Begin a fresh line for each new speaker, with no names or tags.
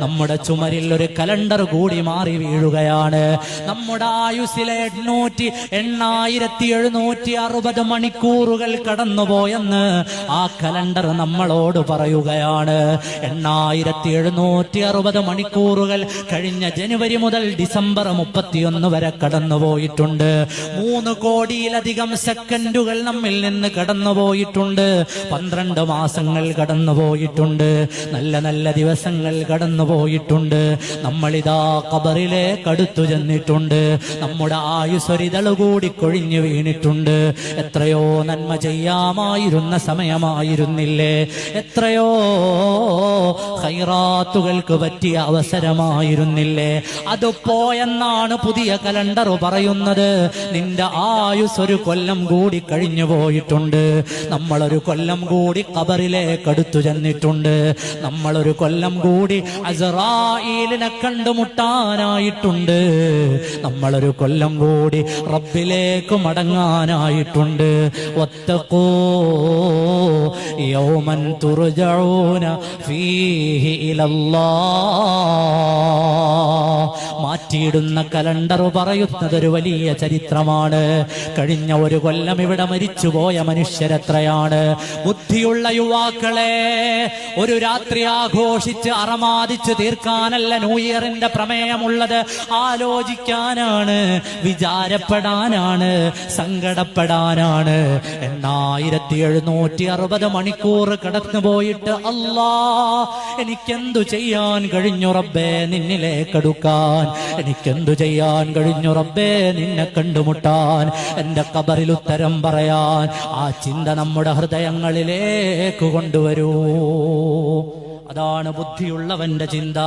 നമ്മുടെ ചുമരിൽ ഒരു കലണ്ടർ കൂടി മാറി വീഴുകയാണ്. നമ്മുടെ ആയുസ്സിലെ 8760 മണിക്കൂറുകൾ കടന്നുപോയെന്ന് ആ കലണ്ടർ നമ്മളോട് പറയുകയാണ്. 8760 മണിക്കൂറുകൾ കഴിഞ്ഞ ജനുവരി മുതൽ ഡിസംബർ 31 വരെ കടന്നുപോയിട്ടുണ്ട്. 3 കോടിയിലധികം സെക്കൻഡുകൾ നമ്മിൽ നിന്ന് കടന്നുപോയിട്ടുണ്ട്. 12 മാസങ്ങൾ കടന്നുപോയിട്ടുണ്ട്. നല്ല നല്ല ദിവസങ്ങൾ കടന്നുപോയിട്ടുണ്ട്. നമ്മളിതാ ഖബറിലേക്ക് അടുത്തു ചെന്നിട്ടുണ്ട്. നമ്മുടെ ആയുസ്സൊരിതള് കൂടി കൊഴിഞ്ഞു വീണിട്ടുണ്ട്. എത്രയോ നന്മ ചെയ്യാമായിരുന്ന സമയമായിരുന്നില്ലേ? എത്രയോ ഖൈറാത്തുകൾക്ക് പറ്റിയ അവസരമായിരുന്നില്ലേ? അത് പോയെന്നാണ് പുതിയ കലണ്ടർ പറയുന്നത്. നിന്റെ ആയുസ് ഒരു കൊല്ലം കൂടി കഴിഞ്ഞു പോയിട്ടുണ്ട്. നമ്മളൊരു കൊല്ലം കൂടി ഖബറിലേക്ക് അടുത്തു ചെന്നിട്ടുണ്ട്. നമ്മളൊരു കൊല്ലം കൂടി അസ്റായീലിനെ കണ്ടുമുട്ടാനായിട്ടുണ്ട്. നമ്മളൊരു കൊല്ലം കൂടി റബ്ബിലേക്ക് മടങ്ങാനായിട്ടുണ്ട്. വത്തഖൂ യൗമൻ തുർജഊന ഫീഹി ഇലല്ലാഹ്. മാറ്റിയിടുന്ന കലണ്ടർ പറയുന്നത് ഒരു വലിയ ചരിത്രമാണ്. കഴിഞ്ഞ ഒരു കൊല്ലം ഇവിടെ മരിച്ചുപോയ മനുഷ്യരെത്രയാണ്? ബുദ്ധിയുള്ള യുവാക്കളെ, ഒരു രാത്രി ആഘോഷിച്ച് അറമാദിച്ച് തീർക്കാനല്ല ന്യൂ ഇയറിന്റെ പ്രമേയമുള്ളത്. ആലോചിക്കാനാണ്, വിചാരപ്പെടാനാണ്, സങ്കടപ്പെടാനാണ്. 8760 മണിക്കൂർ കടന്നു പോയിട്ട് അല്ലാ, എനിക്കെന്തു ചെയ്യാൻ കഴിഞ്ഞു റബ്ബേ നിന്നിലേക്കെടുക്കാൻ? എനിക്കെന്തു ചെയ്യാൻ കഴിഞ്ഞു റബ്ബേ നിന്നെ കണ്ടുമുട്ടാൻ, എന്റെ ഖബറിൽ ഉത്തരം പറയാൻ? ആ ചിന്ത നമ്മുടെ ഹൃദയങ്ങളിലേക്ക് കൊണ്ടുവരൂ. അതാണ് ബുദ്ധിയുള്ളവന്റെ ചിന്ത.